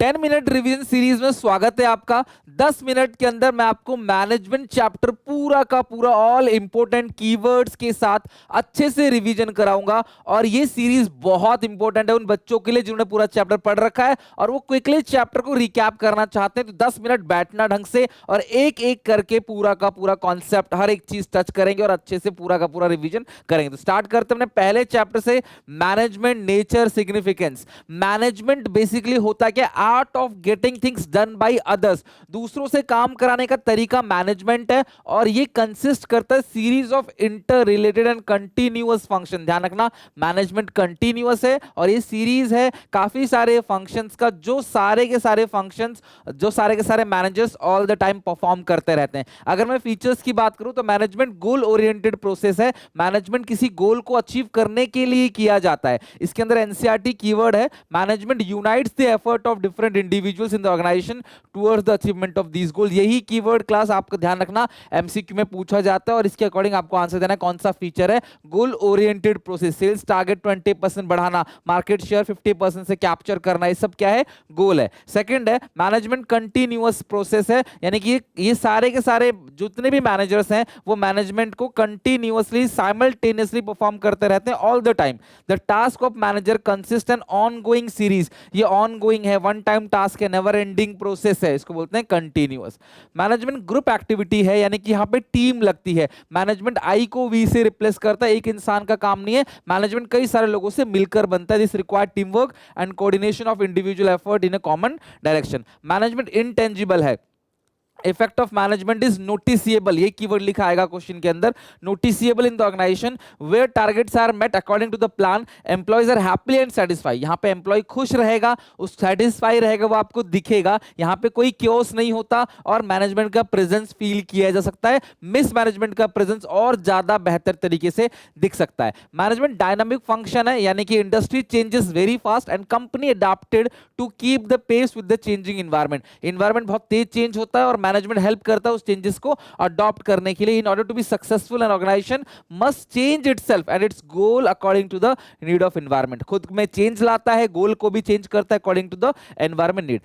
10 minute revision series में स्वागत है आपका। 10 मिनट के अंदर मैं आपको मैनेजमेंट चैप्टर पूरा का पूरा ऑल इंपॉर्टेंट कीवर्ड्स के साथ अच्छे से रिवीजन कराऊंगा। और ये सीरीज बहुत इंपॉर्टेंट है उन बच्चों के लिए जिन्होंने पूरा चैप्टर पढ़ रखा है और वो क्विकली चैप्टर को रिकैप करना चाहते हैं। तो 10 मिनट बैठना ढंग से और एक एक करके पूरा का पूरा कॉन्सेप्ट हर एक चीज टच करेंगे और अच्छे से पूरा का पूरा रिवीजन करेंगे। तो स्टार्ट करते हैं अपने पहले चैप्टर से, management nature significance. Management basically होता है कि art of getting things done by others, दूसरों से काम कराने का तरीका मैनेजमेंट है। और ये कंसिस्ट करता है series of inter related and continuous function. ध्यान रखना, मैनेजमेंट कंटिन्यूअस है और ये सीरीज है काफी सारे फंक्शंस का, जो सारे के सारे फंक्शंस जो सारे के सारे managers all the time perform करते रहते हैं। अगर मैं फीचर्स की बात करूं तो मैनेजमेंट गोल ओरिएंटेड प्रोसेस है। मैनेजमेंट किसी गोल को अचीव करने के लिए किया जाता है। इसके अंदर एनसीईआरटी कीवर्ड है, management unites the effort of different individuals in the organisation towards the achievement of these goal. यही कीवर्ड क्लास आपको ध्यान रखना एमसीक्यू में पूछा जाता है और इसके अकॉर्डिंग आपको आंसर देना है कौन सा फीचर है। Goal oriented process, sales target 20% बढ़ाना, मार्केट शेयर 50% से कैप्चर करना, ये सब क्या है, गोल है। सेकंड है मैनेजमेंट कंटिन्यूअस प्रोसेस है, यानी कि ये सारे के सारे जितने भी मैनेजर्स हैं वो मैनेजमेंट को कंटिन्यूअसली साइमल्टेनियसली परफॉर्म करते रहते हैं all the time. The task of manager consist an ongoing series, ये ऑनगोइंग है, वन टाइम टास्क है, नेवर एंडिंग प्रोसेस है, इसको बोलते हैं कंटिन्यूअस। मैनेजमेंट ग्रुप एक्टिविटी है, यानी कि यहां पे टीम लगती है। मैनेजमेंट आई को वी से रिप्लेस करता है, एक इंसान का काम नहीं है। मैनेजमेंट कई सारे लोगों से मिलकर बनता है। This require team work and coordination of individual effort in a common direction. Management intangible है, effect of management is noticeable, ये कीवर्ड लिखा आएगा क्वेश्चन के अंदर। Noticeable in the organisation where targets are met according to the plan, employees are happy and satisfy. यहां पे employ खुश रहेगा, उस सेटिस्फाई रहेगा, वो आपको दिखेगा। यहां पे कोई क्योस नहीं होता और मैनेजमेंट का प्रेजेंस फील किया जा सकता है। मिस मैनेजमेंट का प्रेजेंस और ज्यादा बेहतर तरीके से दिख सकता है। मैनेजमेंट डायनामिक फंक्शन है, यानी कि industry changes very fast and company adopted to keep the pace with the changing environment. Environment बहुत तेज चेंज होता है और मैनेजमेंट हेल्प करता है उस चेंजेस को अडॉप्ट करने के लिए। In order to be successful an organisation must change itself and its goal according to the need of environment. खुद में चेंज लाता है, गोल को भी चेंज करता है according to the environment need.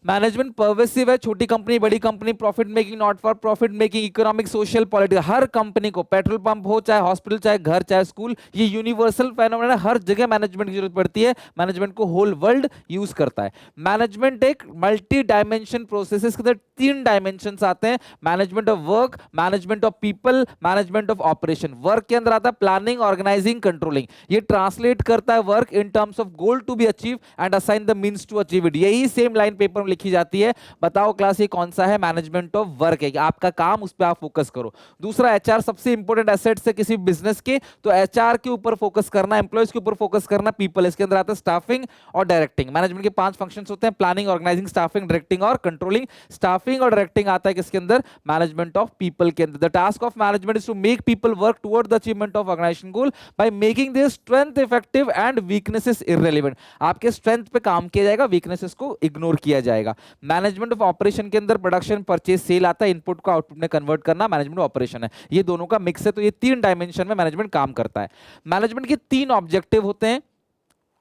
Management pervasive है, छोटी कंपनी बड़ी company, profit making not for profit making, economic social political, हर कंपनी को, पेट्रोल पंप हो चाहे हॉस्पिटल चाहे घर चाहे स्कूल, ये यूनिवर्सल फेनोमेनन है, हर जगह मैनेजमेंट की जरूरत पड़ती है। मैनेजमेंट को होल वर्ल्ड यूज करता है। मैनेजमेंट एक मल्टी डायमेंशन प्रोसेस है, इसके अंदर 3 डायमेंशंस आते हैं, management of work, management of people, management of operation. Work के अंदर आता है प्लानिंग, ऑर्गेनाइजिंग, कंट्रोलिंग। ये ट्रांसलेट करता है work in terms of goal to be achieve and assign the means to achieve it. यही सेम लाइन पेपर में लिखी जाती है। बताओ क्लास ये कौन सा है, मैनेजमेंट ऑफ वर्क है, आपका काम उस पर आप फोकस करो। दूसरा एचआर, सबसे इंपॉर्टेंट एसेट्स है किसी बिजनेस के, तो एचआर के ऊपर फोकस करना, एम्प्लॉयज के ऊपर फोकस करना, पीपल। इसके अंदर आता है स्टाफिंग और डायरेक्टिंग। मैनेजमेंट के 5 फंक्शंस होते हैं, प्लानिंग, ऑर्गेनाइजिंग, स्टाफिंग, डायरेक्टिंग और कंट्रोलिंग। स्टाफिंग और डायरेक्टिंग आता है किसके अंदर, मैनेजमेंट ऑफ पीपल के अंदर। The task of management is to make people work toward the achievement of organisation goal by making their strength effective and weaknesses irrelevant. आपके strength पे काम किया जाएगा, वीकनेसेस को इग्नोर किया जाएगा। मैनेजमेंट ऑफ ऑपरेशन के अंदर प्रोडक्शन, परचेज, सेल आता है, इनपुट को आउटपुट में कन्वर्ट करना मैनेजमेंट ऑपरेशन है। ये दोनों का मिक्स है, तो ये 3 डायमेंशन में मैनेजमेंट काम करता है। मैनेजमेंट के 3 ऑब्जेक्टिव होते हैं,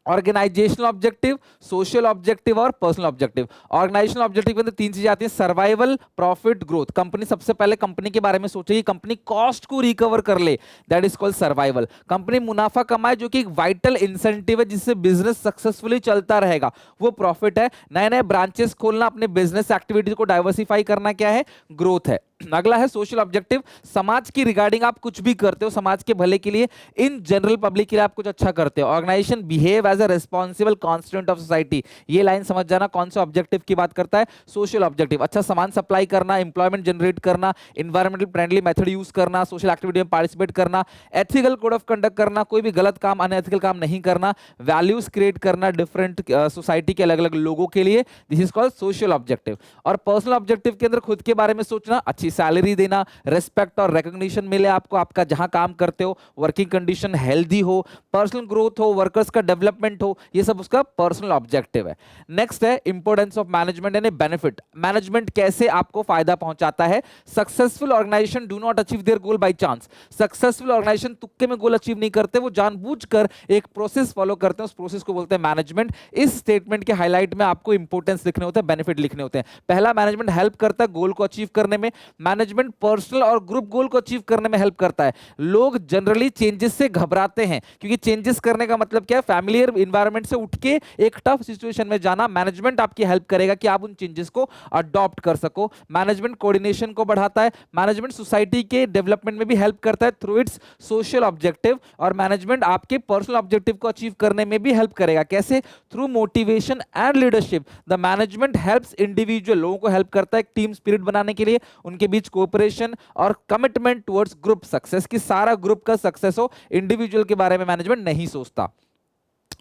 ऑर्गेनाइजेशनल ऑब्जेक्टिव, सोशल ऑब्जेक्टिव और पर्सनल ऑब्जेक्टिव। ऑर्गेनाइजेशनल ऑब्जेक्टिव के अंदर 3 चीजें आती हैं, सर्वाइवल, प्रॉफिट, ग्रोथ। कंपनी सबसे पहले कंपनी के बारे में सोचेगी, कंपनी कॉस्ट को रिकवर कर ले, that is called survival. Company मुनाफा कमाए, जो कि एक वाइटल इंसेंटिव है जिससे बिजनेस सक्सेसफुली चलता रहेगा, वो प्रॉफिट है। नए नए ब्रांचेस खोलना, अपने बिजनेस एक्टिविटीज को डाइवर्सिफाई करना क्या है, ग्रोथ है। अगला है सोशल ऑब्जेक्टिव, समाज की रिगार्डिंग आप कुछ भी करते हो, समाज के भले के लिए, इन जनरल पब्लिक के लिए आप कुछ अच्छा करते हो। Organisation behave as a responsible constituent of society, ये लाइन समझ जाना कौन सा ऑब्जेक्टिव की बात करता है, सोशल ऑब्जेक्टिव। अच्छा सामान सप्लाई करना, एम्प्लॉयमेंट जनरेट करना, एनवायरमेंटल फ्रेंडली मेथड यूज करना, सोशल एक्टिविटी में पार्टिसिपेट करना, एथिकल कोड ऑफ कंडक्ट करना, कोई भी गलत काम, अनएथिकल काम नहीं करना, वैल्यूज क्रिएट करना डिफरेंट सोसाइटी के अलग अलग लोगों के लिए, this is called social objective. और पर्सनल ऑब्जेक्टिव के अंदर खुद के बारे में सोचना, अच्छी अच्छी सैलरी देना, रेस्पेक्ट और रिकॉग्निशन मिले आपको, आपका जहां काम करते हो, वर्किंग कंडीशन हेल्दी हो, पर्सनल ग्रोथ हो, वर्कर्स का डेवलपमेंट हो, ये सब उसका पर्सनल ऑब्जेक्टिव है। नेक्स्ट है importance of management and benefit. Management कैसे आपको फायदा पहुंचाता है। Successful organisation do not achieve their goal by chance. Successful organisation तुक्के में गोल अचीव नहीं करते, वो जानबूझकर एक प्रोसेस फॉलो करते हैं, उस प्रोसेस को बोलते हैं मैनेजमेंट। इस स्टेटमेंट के हाईलाइट में आपको इंपोर्टेंस लिखने होते हैं, बेनिफिट लिखने होते हैं। पहला, मैनेजमेंट हेल्प करता है गोल को अचीव करने में। मैनेजमेंट पर्सनल और ग्रुप गोल को अचीव करने में हेल्प करता है। लोग जनरली चेंजेस से घबराते हैं, क्योंकि चेंजेस करने का मतलब क्या है, फैमिलियर इन्वायरमेंट से उठ के एक टफ सिचुएशन में जाना। मैनेजमेंट आपकी हेल्प करेगा कि आप उन चेंजेस को अडॉप्ट कर सको। मैनेजमेंट कोऑर्डिनेशन को बढ़ाता है। मैनेजमेंट सोसाइटी के डेवलपमेंट में भी हेल्प करता है थ्रू इट्स सोशल ऑब्जेक्टिव। और मैनेजमेंट आपके पर्सनल ऑब्जेक्टिव को अचीव करने में भी हेल्प करेगा। कैसे? Through motivation and leadership. The management helps individual, लोगों को हेल्प करता है एक टीम स्पिरिट बनाने के लिए, उनके बीच कोऑपरेशन और कमिटमेंट टुवर्ड्स ग्रुप सक्सेस, कि सारा ग्रुप का सक्सेस हो, इंडिविजुअल के बारे में मैनेजमेंट नहीं सोचता।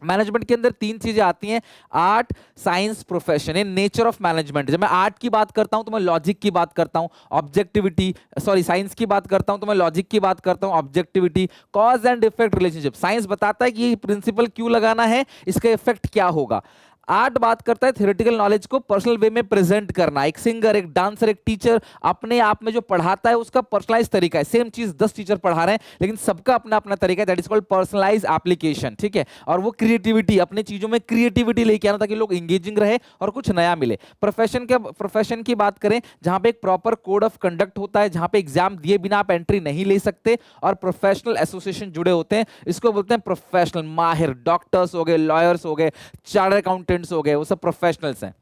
मैनेजमेंट के अंदर तीन चीजें आती हैं, art, science, profession. In nature of management, जब मैं आर्ट की बात करता हूं तो मैं लॉजिक की बात करता हूं, ऑब्जेक्टिविटी, सॉरी साइंस की बात करता हूं तो मैं लॉजिक की बात करता हूं, objectivity, cause and effect relationship. Science बताता है कि ये प्रिंसिपल क्यों लगाना है, इसका इफेक्ट क्या होगा। आर्ट बात करता है थ्योरेटिकल नॉलेज को पर्सनल वे में प्रेजेंट करना। एक सिंगर, एक डांसर, एक टीचर अपने आप में जो पढ़ाता है उसका पर्सनलाइज तरीका है। सेम चीज 10 टीचर पढ़ा रहे हैं लेकिन सबका अपना अपना तरीका है, that is called personalise application, ठीक है। और वो क्रिएटिविटी, अपनी चीजों में क्रिएटिविटी लेके आना ताकि लोग इंगेजिंग रहे और कुछ नया मिले। प्रोफेशन की बात करें, जहां पे एक प्रॉपर कोड ऑफ कंडक्ट होता है, जहां पे एग्जाम दिए बिना आप एंट्री नहीं ले सकते और प्रोफेशनल एसोसिएशन जुड़े होते हैं, इसको बोलते हैं प्रोफेशनल। माहिर डॉक्टर्स हो गए, लॉयर्स हो गए, चार्टर्ड अकाउंटेंट्स हो गए, वो सब प्रोफेशनल्स हैं।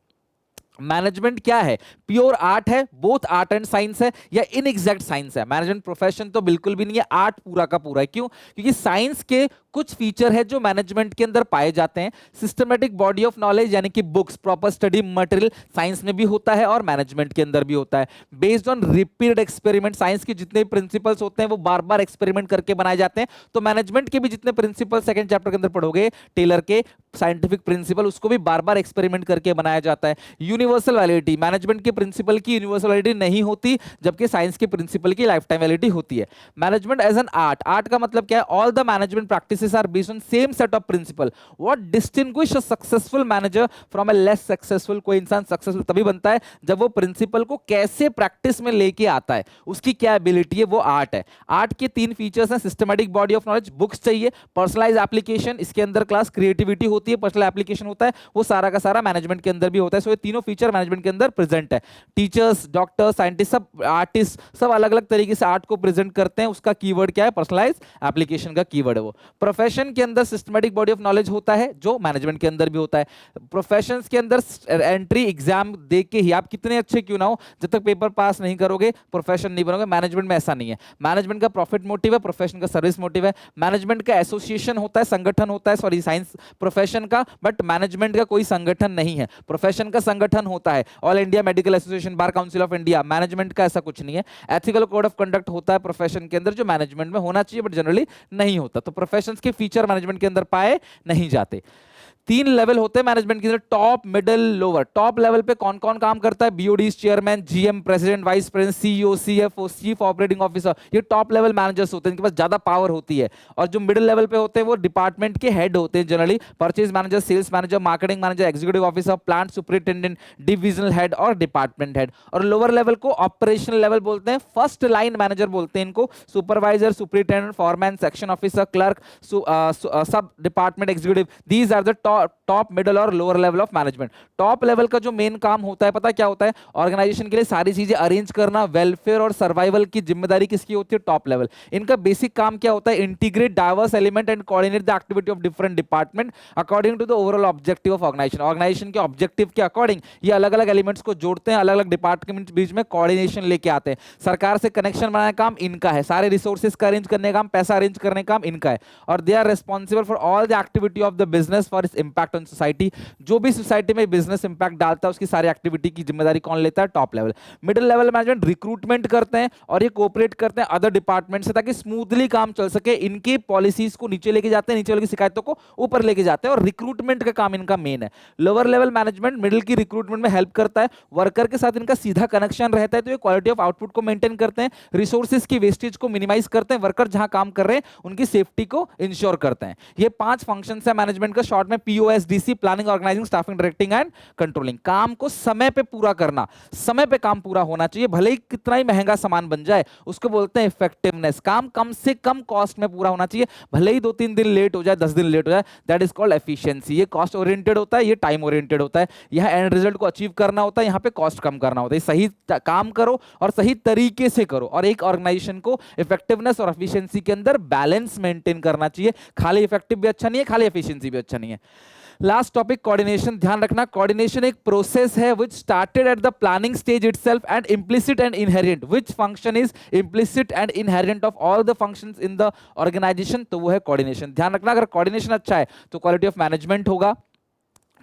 मैनेजमेंट क्या है? प्योर आर्ट है, बोथ आर्ट एंड साइंस है, या इनएग्जैक्ट साइंस है। मैनेजमेंट प्रोफेशन तो बिल्कुल भी नहीं है, आर्ट पूरा का पूरा है। क्यों? क्योंकि साइंस के कुछ फीचर है जो मैनेजमेंट के अंदर पाए जाते हैं। सिस्टमैटिक बॉडी ऑफ नॉलेज यानी कि books, proper study material science में भी होता है और मैनेजमेंट के अंदर भी होता है। Based on repeated experiment, science के जितने प्रिंसिपल्स होते हैं वो बार बार एक्सपेरिमेंट करके बनाए जाते हैं। तो मैनेजमेंट के भी जितने प्रिंसिपल सेकंड चैप्टर के अंदर पढ़ोगे, टेलर के साइंटिफिक प्रिंसिपल, उसको भी बार बार एक्सपेरिमेंट करके बनाया जाता है। यूनिवर्सल वैलिडिटी, मैनेजमेंट के प्रिंसिपल की यूनिवर्सल वैलिडिटी नहीं होती, जबकि साइंस के प्रिंसिपल की लाइफ टाइम वैलिडिटी होती है। Management as an art, art का मतलब क्या है? All the management practices are based on same set of principle. What distinguish a successful manager from a less successful. कोई इंसान सक्सेसफुल तभी बनता है जब वो प्रिंसिपल को कैसे प्रैक्टिस में लेके आता है, उसकी क्या एबिलिटी है, वो आर्ट है। आर्ट के तीन फीचर्स हैं, systematic body of knowledge, books चाहिए, पर्सनलाइज एप्लीकेशन, इसके अंदर क्लास क्रिएटिविटी होती है, पर्सनल एप्लीकेशन होता है, वो सारा का सारा मैनेजमेंट के अंदर भी होता है। सो ये तीनों फीचर मैनेजमेंट के अंदर प्रेजेंट है। टीचर्स, डॉक्टर, साइंटिस्ट, सब आर्टिस्ट, सब अलग अलग तरीके से आर्ट को प्रेजेंट करते हैं। उसका कीवर्ड क्या है? पर्सनलाइज एप्लीकेशन का कीवर्ड है वो। प्रोफेशन के अंदर सिस्टमैटिक बॉडी ऑफ नॉलेज होता है जो मैनेजमेंट के अंदर भी होता है। प्रोफेशंस के अंदर एंट्री एग्जाम दे के ही, आप कितने अच्छे क्यों ना हो, जब तक पेपर पास नहीं करोगे प्रोफेशन नहीं बनोगे। मैनेजमेंट में ऐसा नहीं है। मैनेजमेंट का प्रॉफिट मोटिव है, प्रोफेशन का सर्विस मोटिव है। मैनेजमेंट का एसोसिएशन होता है, संगठन होता है, सॉरी साइंस प्रोफेशन का, बट मैनेजमेंट का कोई संगठन नहीं है। प्रोफेशन का संगठन होता है all India medical association, bar council of India. Management का ऐसा कुछ नहीं है। एथिकल कोड ऑफ कंडक्ट होता है प्रोफेशन के अंदर, जो मैनेजमेंट में होना चाहिए बट जनरली नहीं होता। तो प्रोफेशंस के फीचर मैनेजमेंट के अंदर पाए नहीं जाते। तीन लेवल होते हैं मैनेजमेंट के अंदर, top, middle, lower. Top level पे कौन कौन काम करता है? BODs, chairman, GM, president, vice president, CEO, CFO, chief operating officer, ये टॉप लेवल मैनेजर्स होते हैं, इनके पास ज्यादा पावर होती है। और जो मिडिल लेवल पे होते हैं वो डिपार्टमेंट के हेड होते हैं, generally purchase manager, sales manager, marketing manager, executive officer, plant superintendent, divisional head और डिपार्टमेंट हेड। और लोअर लेवल को ऑपरेशनल लेवल बोलते हैं, फर्स्ट लाइन मैनेजर बोलते हैं इनको। Supervisor, superintendent, foreman, section officer, clerk, sub department executive, these are the top, middle और lower level of management. Top level का जो मेन काम होता है, पता क्या होता है? ऑर्गेनाइजेशन के लिए सारी चीजें अरेंज करना, वेलफेयर और सर्वाइवल की जिम्मेदारी किसकी होती है? Top level. इनका बेसिक काम क्या होता है? Integrate diverse element and coordinate the activity of different department according to the overall objective of organisation. Organisation के ऑब्जेक्टिव के अकॉर्डिंग ये अलग अलग एलिमेंट्स को जोड़ते हैं, अलग अलग डिपार्टमेंट के बीच में कोऑर्डिनेशन लेके आते हैं। सरकार से कनेक्शन बनाने का काम इनका है, सारे रिसोर्सेज का अरेंज करने का काम, पैसा अरेंज करने का काम इनका है। और they are responsible for all the activity of the business for its impact on society, जो भी सोसाइटी में बिजनेस इंपैक्ट डालता है उसकी सारी एक्टिविटी की जिम्मेदारी कौन लेता है? Top level. Middle level management recruitment करते हैं और ये कोऑपरेट करते हैं अदर डिपार्टमेंट से ताकि स्मूथली काम चल सके। इनकी पॉलिसीज को नीचे लेके जाते हैं, नीचे वाली शिकायतों को ऊपर लेके जाते हैं और रिक्रूटमेंट का काम इनका मेन है। लोअर लेवल मैनेजमेंट मिडिल की रिक्रूटमेंट में हेल्प करता है, वर्कर के साथ इनका सीधा कनेक्शन रहता है, तो ये क्वालिटी ऑफ आउटपुट को मेंटेन करते हैं, रिसोर्सेज की वेस्टेज को मिनिमाइज करते हैं, वर्कर जहां काम कर रहे हैं उनकी सेफ्टी को इंश्योर करते हैं। ये 5 फंक्शंस है मैनेजमेंट का, शॉर्ट में POSDC, planning, organising, staffing, directing and controlling. काम को समय पे पूरा करना, समय पे काम पूरा होना चाहिए, भले ही कितना ही महंगा सामान बन जाए, उसको बोलते हैं इफेक्टिवनेस। काम कम से कम कॉस्ट में पूरा होना चाहिए, भले ही 2-3 दिन लेट हो जाए, 10 दिन लेट हो जाए, दैट इज कॉल्ड एफिशिएंसी। ये कॉस्ट ओरिएंटेड होता है, ये टाइम ओरिएंटेड होता है। यह एंड रिजल्ट को अचीव करना होता है, यहाँ पे कॉस्ट कम करना होता है। सही काम करो और सही तरीके से करो, और एक ऑर्गेनाइजेशन को इफेक्टिवनेस और एफिशिएंसी के अंदर बैलेंस मेंटेन करना चाहिए। खाली इफेक्टिव भी अच्छा नहीं है, खाली एफिशिएंसी भी अच्छा नहीं है। Last topic coordination. ध्यान रखना, कोऑर्डिनेशन एक प्रोसेस है which started at the planning stage itself and implicit and inherent. Which function is implicit and inherent of all the functions in the organization? तो वो है कोऑर्डिनेशन। ध्यान रखना, अगर कोऑर्डिनेशन अच्छा है तो क्वालिटी ऑफ मैनेजमेंट होगा,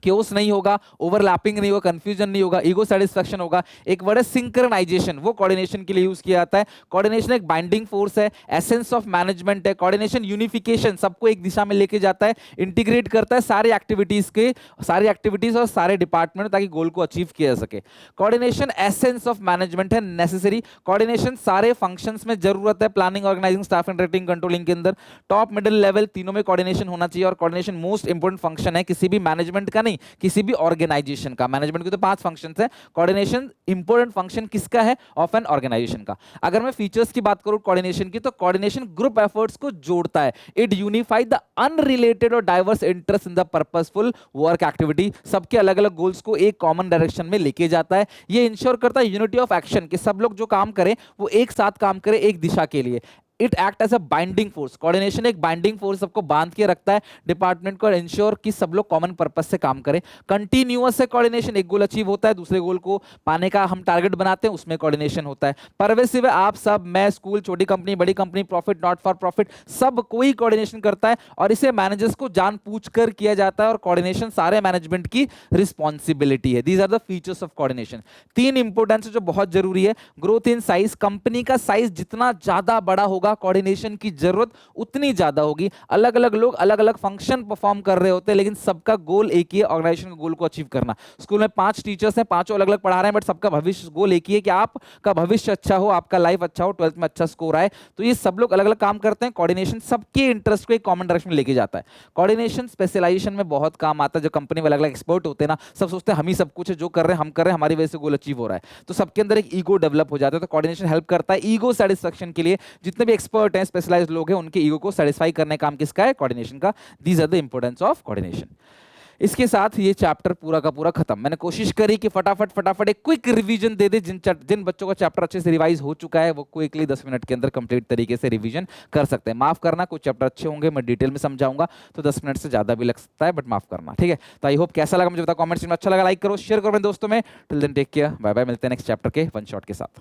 क्योस नहीं होगा, ओवरलैपिंग नहीं होगा, कंफ्यूजन नहीं होगा, ईगो सेटिस्फैक्शन होगा। एक वर्ड है सिंक्रोनाइजेशन, वो कोऑर्डिनेशन के लिए यूज किया जाता है। कोऑर्डिनेशन एक बाइंडिंग फोर्स है, एसेंस ऑफ मैनेजमेंट है। कोऑर्डिनेशन यूनिफिकेशन, सबको एक दिशा में लेके जाता है, इंटीग्रेट करता है सारी एक्टिविटीज और सारे डिपार्टमेंट ताकि गोल को अचीव किया जा सके। कोऑर्डिनेशन एसेंस ऑफ मैनेजमेंट है, नेसेसरी। कोऑर्डिनेशन सारे फंक्शंस में जरूरत है, planning, organising, staff and directing, controlling के अंदर। टॉप, मिडिल, लेवल तीनों में कोऑर्डिनेशन होना चाहिए, और कोऑर्डिनेशन मोस्ट इंपोर्टेंट फंक्शन है किसी भी मैनेजमेंट का, नहीं किसी भी ऑर्गेनाइजेशन का। मैनेजमेंट के तो 5 फंक्शंस हैं, कोऑर्डिनेशन इंपॉर्टेंट फंक्शन किसका है? ऑफ एन ऑर्गेनाइजेशन का। अगर मैं फीचर्स की बात करूं कोऑर्डिनेशन की, तो कोऑर्डिनेशन ग्रुप एफर्ट्स को जोड़ता है। इट यूनिफाई द अनरिलेटेड और diverse interest in the purposeful work activity. सबके अलग अलग गोल्स को एक कॉमन डायरेक्शन में लेके जाता है। ये इंश्योर करता है यूनिटी ऑफ एक्शन, कि सब लोग जो काम करें वो एक साथ काम करें एक दिशा के लिए। It act as a binding force, coordination एक बाइंडिंग फोर्स सबको बांध के रखता है डिपार्टमेंट को, इंश्योर कि सब लोग कॉमन पर्पस से काम करें। कंटिन्यूअस है कोऑर्डिनेशन, एक गोल अचीव होता है, दूसरे गोल को पाने का हम टारगेट बनाते हैं, उसमें कोऑर्डिनेशन होता है। परवेसिव है, आप सब, मैं, स्कूल, छोटी कंपनी, बड़ी company, profit, not for profit, सब कोई कोऑर्डिनेशन करता है, और इसे मैनेजर्स को जान पूछ कर किया जाता है, और कोऑर्डिनेशन सारे मैनेजमेंट की रिस्पॉन्सिबिलिटी है। These are the features of coordination. 3 importance जो बहुत जरूरी है, ग्रोथ इन साइज, कंपनी का साइज जितना ज्यादा बड़ा होगा कोऑर्डिनेशन की जरूरत उतनी ज्यादा होगी। अलग अलग लोग अलग अलग फंक्शन परफॉर्म कर रहे होते हैं, लेकिन सबका गोल एक ही है, ऑर्गेनाइजेशन के गोल को अचीव करना। स्कूल में 5 टीचर्स हैं, पांचों अलग अलग पढ़ा रहे हैं, बट सबका भविष्य गोल एक ही है कि आपका भविष्य अच्छा हो, आपका लाइफ अच्छा हो, 12th में अच्छा स्कोर आए। तो ये सब लोग अलग अलग काम करते हैं। कोऑर्डिनेशन सबके इंटरेस्ट को एक कॉमन डायरेक्शन में लेके जाता है। कोऑर्डिनेशन स्पेशलाइजेशन में बहुत काम आता है। जो कंपनी में अलग अलग एक्सपर्ट होते हैं ना, सब सोचते हैं हम ही सब कुछ है, जो कर रहे हैं हम कर रहे हैं, हमारी वजह से गोल अचीव हो रहा है, तो सबके अंदर एक ईगो डेवलप हो जाता है। तो कोऑर्डिनेशन हेल्प करता है ईगो सेटिस्फैक्शन के लिए। जितने भी एक्सपर्ट हैं, स्पेशलाइज्ड लोग हैं, उनके ईगो को सेटिस्फाई करने का काम किसका है? कोऑर्डिनेशन का। These are the importance of coordination. इसके साथ ये चैप्टर पूरा का पूरा खत्म। मैंने कोशिश करी कि फटाफट एक क्विक रिवीजन दे दे। जिन बच्चों का चैप्टर अच्छे से रिवाइज हो चुका है वो क्विकली 10 मिनट के अंदर कंप्लीट तरीके से रिवीजन कर सकते हैं। माफ करना, कुछ चैप्टर अच्छे होंगे, मैं डिटेल में समझाऊंगा तो 10 मिनट से ज्यादा भी लग सकता है, बट माफ करना, ठीक है। तो आई होप कैसा लगा मुझे बताओ कमेंट्स में। अच्छा लगा लाइक करो, शेयर करो अपने दोस्तों में। Till then take care, bye bye. मिलते हैं नेक्स्ट चैप्टर के वन शॉट के साथ।